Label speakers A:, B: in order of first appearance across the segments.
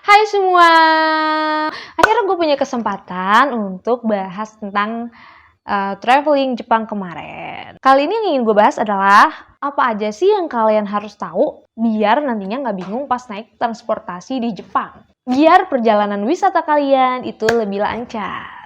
A: Hai semua, akhirnya gue punya kesempatan untuk bahas tentang traveling Jepang kemarin. Kali ini yang ingin gue bahas adalah apa aja sih yang kalian harus tahu biar nantinya nggak bingung pas naik transportasi di Jepang. Biar perjalanan wisata kalian itu lebih lancar.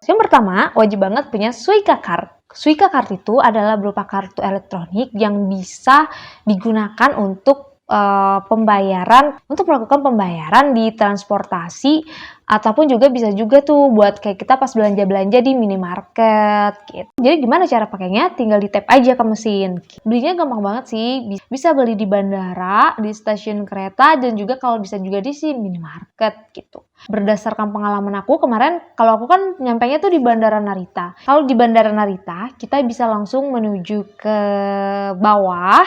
A: Yang pertama, wajib banget punya Suica Card. Suica Card itu adalah berupa kartu elektronik yang bisa digunakan untuk melakukan pembayaran di transportasi, ataupun juga bisa juga tuh buat kayak kita pas belanja-belanja di minimarket gitu. Jadi gimana cara pakainya? Tinggal di tap aja ke mesin. Belinya gampang banget sih, bisa beli di bandara, di stasiun kereta, dan juga kalau bisa juga di minimarket gitu. Berdasarkan pengalaman aku kemarin, kalau aku kan nyampainya tuh di Bandara Narita. Kalau di Bandara Narita, kita bisa langsung menuju ke bawah,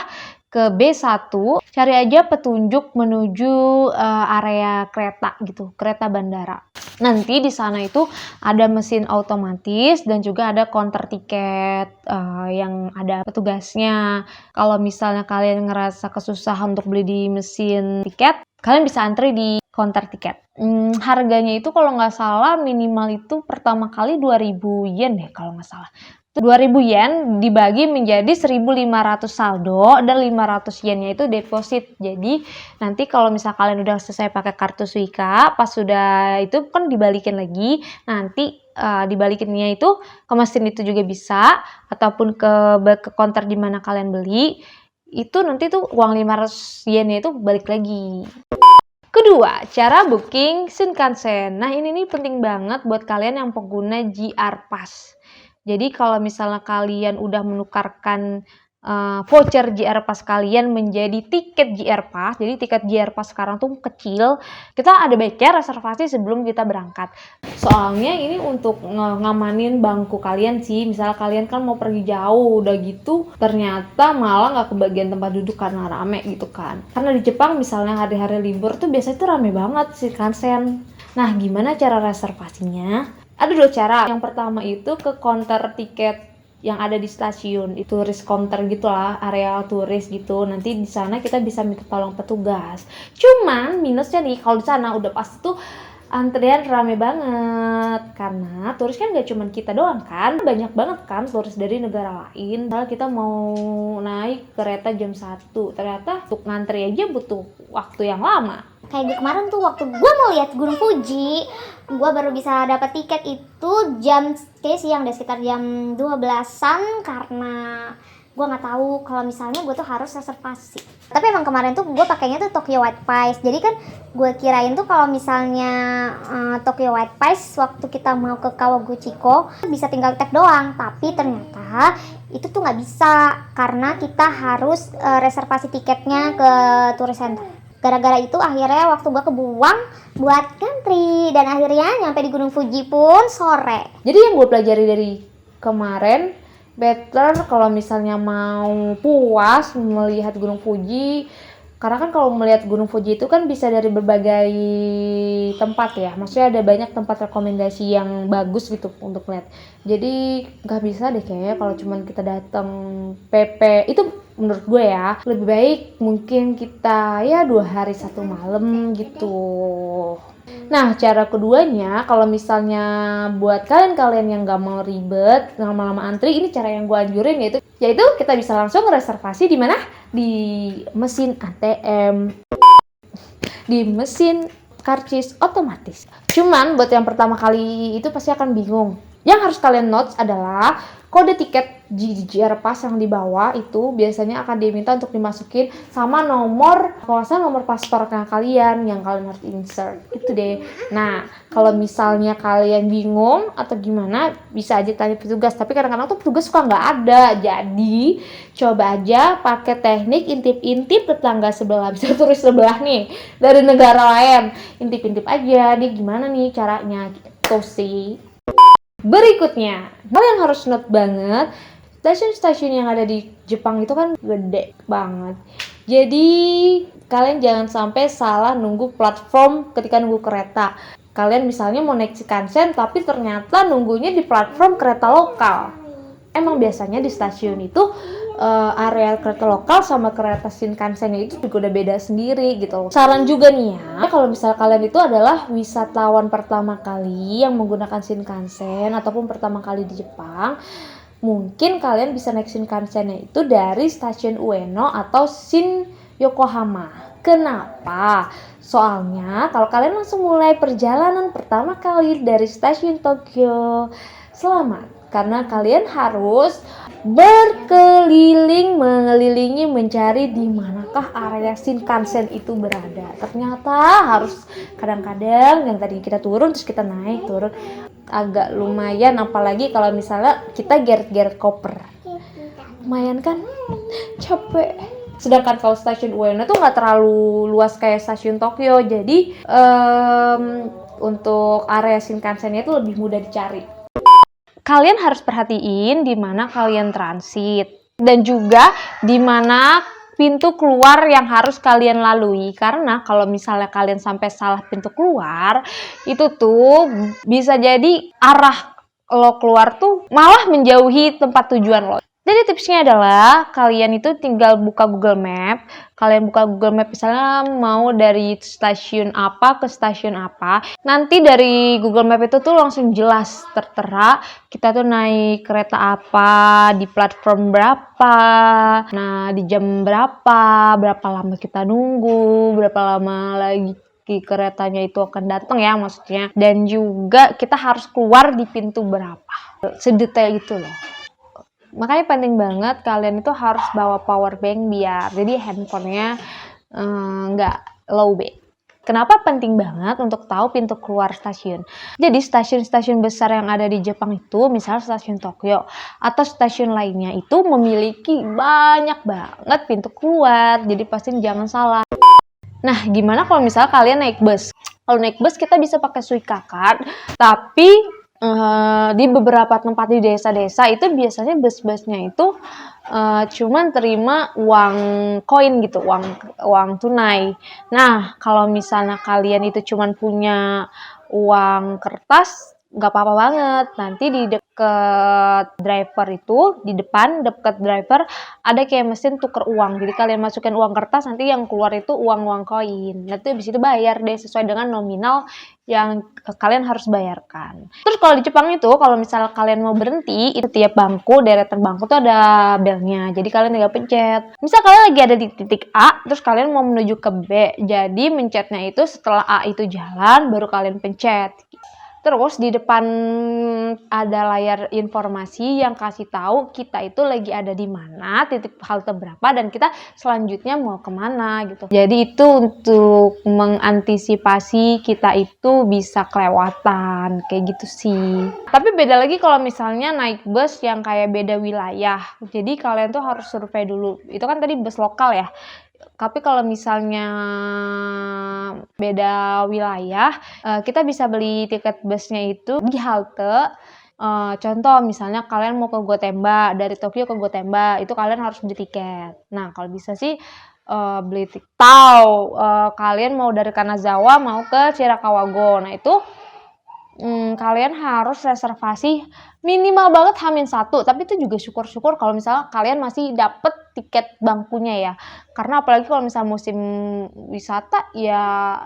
A: ke B1, cari aja petunjuk menuju area kereta gitu, kereta bandara. Nanti di sana itu ada mesin otomatis dan juga ada counter tiket yang ada petugasnya. Kalau misalnya kalian ngerasa kesusahan untuk beli di mesin tiket, kalian bisa antri di counter tiket. Harganya itu kalau nggak salah minimal itu pertama kali 2.000 yen deh kalau nggak salah. 2.000 yen dibagi menjadi 1.500 saldo dan 500 yennya itu deposit. Jadi nanti kalau misal kalian udah selesai pakai kartu Suica, pas sudah itu kan dibalikin lagi. Nanti dibalikinnya itu ke mesin itu juga bisa, ataupun ke counter di mana kalian beli. Itu nanti tuh uang 500 yennya itu balik lagi. Kedua, cara booking Shinkansen. Nah, ini nih penting banget buat kalian yang pengguna JR Pass. Jadi kalau misalnya kalian udah menukarkan voucher JR Pass kalian menjadi tiket JR Pass, jadi tiket JR Pass sekarang tuh kecil, kita ada baiknya reservasi sebelum kita berangkat. Soalnya ini untuk ngamanin bangku kalian sih, misalnya kalian kan mau pergi jauh, udah gitu ternyata malah nggak kebagian tempat duduk karena rame gitu kan. Karena di Jepang misalnya hari-hari libur tuh biasanya tuh rame banget sih Shinkansen. Nah, gimana cara reservasinya? Ada dua cara. Yang pertama itu ke counter tiket yang ada di stasiun, itu turis counter gitulah, area turis gitu. Nanti di sana kita bisa minta tolong petugas. Cuman minusnya nih, kalau di sana udah pasti tuh antrian rame banget, karena turis kan gak cuman kita doang kan, banyak banget kan turis dari negara lain. Kalau kita mau naik kereta jam 1, ternyata untuk ngantri aja butuh waktu yang lama.
B: Kayak gue kemarin tuh waktu gue mau lihat Gunung Fuji, gue baru bisa dapat tiket itu kayak siang deh, sekitar jam 12-an, karena gue nggak tahu kalau misalnya gue tuh harus reservasi. Tapi emang kemarin tuh gue pakainya tuh Tokyo White Pass. Jadi kan gue kirain tuh kalau misalnya Tokyo White Pass waktu kita mau ke Kawaguchiko bisa tinggal tag doang. Tapi ternyata itu tuh nggak bisa, karena kita harus reservasi tiketnya ke tourist center. Gara-gara itu akhirnya waktu gue kebuang buat ngantri, dan akhirnya nyampe di Gunung Fuji pun sore.
A: Jadi yang gue pelajari dari kemarin, better kalau misalnya mau puas melihat Gunung Fuji, karena kan kalau melihat Gunung Fuji itu kan bisa dari berbagai tempat ya, maksudnya ada banyak tempat rekomendasi yang bagus gitu untuk lihat. Jadi nggak bisa deh kayaknya kalau cuman kita datang PP, itu menurut gue ya, lebih baik mungkin kita ya 2 hari 1 malam gitu. Nah, cara keduanya, kalau misalnya buat kalian-kalian yang gak mau ribet, lama-lama antri, ini cara yang gue anjurin, yaitu kita bisa langsung reservasi di mana? Di mesin ATM, di mesin karcis otomatis. Cuman buat yang pertama kali itu pasti akan bingung. Yang harus kalian notes adalah kode tiket JR Pass yang di bawah itu biasanya akan diminta untuk dimasukin sama nomor paspornya kalian yang kalian harus insert. Itu deh. Nah, kalau misalnya kalian bingung atau gimana, bisa aja tanya petugas. Tapi kadang-kadang tuh petugas suka nggak ada. Jadi, coba aja pakai teknik intip-intip tetangga sebelah. Bisa turis sebelah nih, dari negara lain. Intip-intip aja, nih gimana nih caranya gitu sih. Berikutnya, kalian harus note banget, stasiun-stasiun yang ada di Jepang itu kan gede banget. Jadi kalian jangan sampai salah nunggu platform ketika nunggu kereta. Kalian misalnya mau naik Shinkansen tapi ternyata nunggunya di platform kereta lokal. Emang biasanya di stasiun itu area kereta lokal sama kereta Shinkansen itu juga udah beda sendiri gitu. Saran juga nih ya, kalau misalnya kalian itu adalah wisatawan pertama kali yang menggunakan Shinkansen ataupun pertama kali di Jepang, mungkin kalian bisa naik Shinkansennya itu dari stasiun Ueno atau Shin Yokohama. Kenapa? Soalnya kalau kalian langsung mulai perjalanan pertama kali dari stasiun Tokyo, selamat. Karena kalian harus berkeliling, mengelilingi, mencari di manakah area Shinkansen itu berada. Ternyata harus kadang-kadang yang tadi kita turun terus kita naik turun agak lumayan, apalagi kalau misalnya kita geret-geret koper. Lumayan kan? Capek. Sedangkan kalau stasiun Ueno tuh nggak terlalu luas kayak stasiun Tokyo, jadi untuk area Shinkansen itu lebih mudah dicari. Kalian harus perhatiin di mana kalian transit dan juga di mana pintu keluar yang harus kalian lalui, karena kalau misalnya kalian sampai salah pintu keluar itu tuh bisa jadi arah lo keluar tuh malah menjauhi tempat tujuan lo. Jadi tipsnya adalah kalian itu tinggal buka Google Map. Kalian buka Google Map misalnya mau dari stasiun apa ke stasiun apa. Nanti dari Google Map itu tuh langsung jelas tertera kita tuh naik kereta apa, di platform berapa, nah di jam berapa lama kita nunggu, berapa lama lagi keretanya itu akan datang ya maksudnya. Dan juga kita harus keluar di pintu berapa. Sedetail itu loh. Makanya penting banget kalian itu harus bawa power bank biar jadi handphonenya nggak lowbat. Kenapa penting banget untuk tahu pintu keluar stasiun? Jadi stasiun-stasiun besar yang ada di Jepang itu, misalnya stasiun Tokyo atau stasiun lainnya itu memiliki banyak banget pintu keluar. Jadi pasti jangan salah. Nah, gimana kalau misalnya kalian naik bus? Kalau naik bus kita bisa pakai Suica Card, tapi di beberapa tempat di desa-desa itu biasanya bus-busnya itu cuman terima uang koin gitu, uang tunai. Nah, kalau misalnya kalian itu cuman punya uang kertas, nggak apa-apa banget. Nanti di deket driver itu, di depan deket driver ada kayak mesin tuker uang. Jadi kalian masukin uang kertas, nanti yang keluar itu uang koin. Nanti habis itu bayar deh sesuai dengan nominal yang kalian harus bayarkan. Terus kalau di Jepang itu, kalau misalnya kalian mau berhenti, itu tiap bangku, deretan bangku tuh ada belnya. Jadi kalian tinggal pencet. Misal kalian lagi ada di titik A, terus kalian mau menuju ke B. Jadi mencetnya itu setelah A itu jalan, baru kalian pencet. Terus di depan ada layar informasi yang kasih tahu kita itu lagi ada di mana, titik halte berapa, dan kita selanjutnya mau kemana gitu. Jadi itu untuk mengantisipasi kita itu bisa kelewatan, kayak gitu sih. Tapi beda lagi kalau misalnya naik bus yang kayak beda wilayah. Jadi kalian tuh harus survei dulu. Itu kan tadi bus lokal ya. Tapi kalau misalnya beda wilayah, kita bisa beli tiket busnya itu di halte. Contoh misalnya kalian mau ke Gotemba, dari Tokyo ke Gotemba, itu kalian harus beli tiket. Nah, kalau bisa sih beli tiket. Kalian mau dari Kanazawa mau ke Shirakawago. Nah, itu kalian harus reservasi minimal banget H-1, tapi itu juga syukur-syukur kalau misalnya kalian masih dapet tiket bangkunya ya. Karena apalagi kalau misalnya musim wisata ya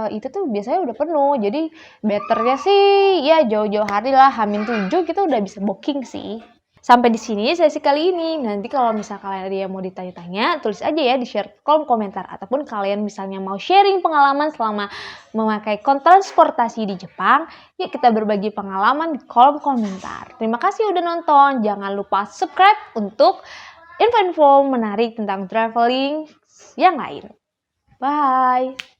A: itu tuh biasanya udah penuh. Jadi betternya sih ya jauh-jauh hari lah, H-7 kita udah bisa booking sih. Sampai di sini sesi kali ini. Nanti kalau misalnya kalian ada yang mau ditanya-tanya, tulis aja ya di share kolom komentar. Ataupun kalian misalnya mau sharing pengalaman selama memakai transportasi di Jepang, yuk kita berbagi pengalaman di kolom komentar. Terima kasih udah nonton. Jangan lupa subscribe untuk info-info menarik tentang traveling yang lain. Bye!